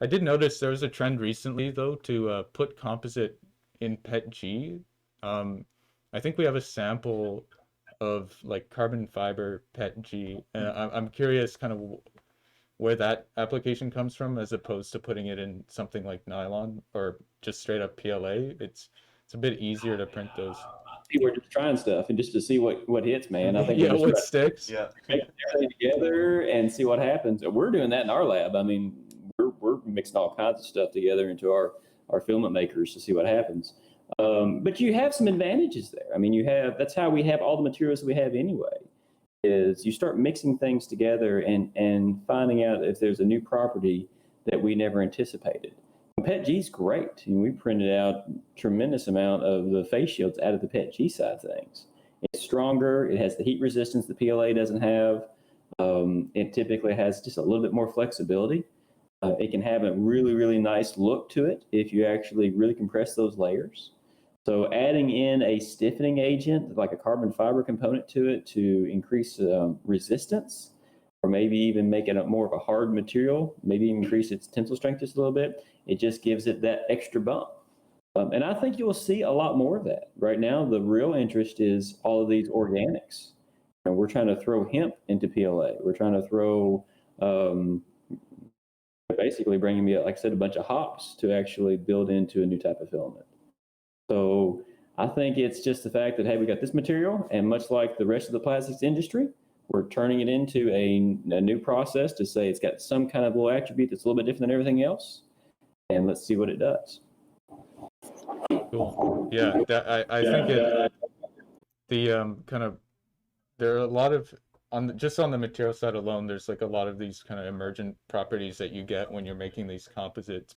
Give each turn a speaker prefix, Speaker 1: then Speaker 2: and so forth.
Speaker 1: I did notice there was a trend recently though to put composite in PETG. Um, I think we have a sample of like carbon fiber PETG, and I'm curious kind of where that application comes from as opposed to putting it in something like nylon or just straight up PLA. It's a bit easier to print those.
Speaker 2: We're just trying stuff and just to see what hits, man. I think we're
Speaker 1: Yeah,
Speaker 2: just
Speaker 1: what
Speaker 2: trying to
Speaker 1: sticks?
Speaker 3: Yeah.
Speaker 2: make everything together and see what happens. We're doing that in our lab. I mean, we're mixing all kinds of stuff together into our filament makers to see what happens. But you have some advantages there. I mean, that's how we have all the materials that we have anyway. Is you start mixing things together and finding out if there's a new property that we never anticipated. PETG is great. And we printed out tremendous amount of the face shields out of the PETG side of things. It's stronger. It has the heat resistance the PLA doesn't have. It typically has just a little bit more flexibility. It can have a really, really nice look to it if you actually really compress those layers. So adding in a stiffening agent, like a carbon fiber component to it to increase resistance, or maybe even make it more of a hard material, maybe increase its tensile strength just a little bit, it just gives it that extra bump. And I think you'll see a lot more of that. Right now, the real interest is all of these organics. And we're trying to throw hemp into PLA. We're trying to throw basically bringing me, like I said, a bunch of hops to actually build into a new type of filament. So I think it's just the fact that, hey, we got this material, and much like the rest of the plastics industry, we're turning it into a new process to say it's got some kind of little attribute that's a little bit different than everything else, and let's see what it does.
Speaker 1: Cool. Yeah, I think kind of there are a lot of just on the material side alone, there's like a lot of these kind of emergent properties that you get when you're making these composites.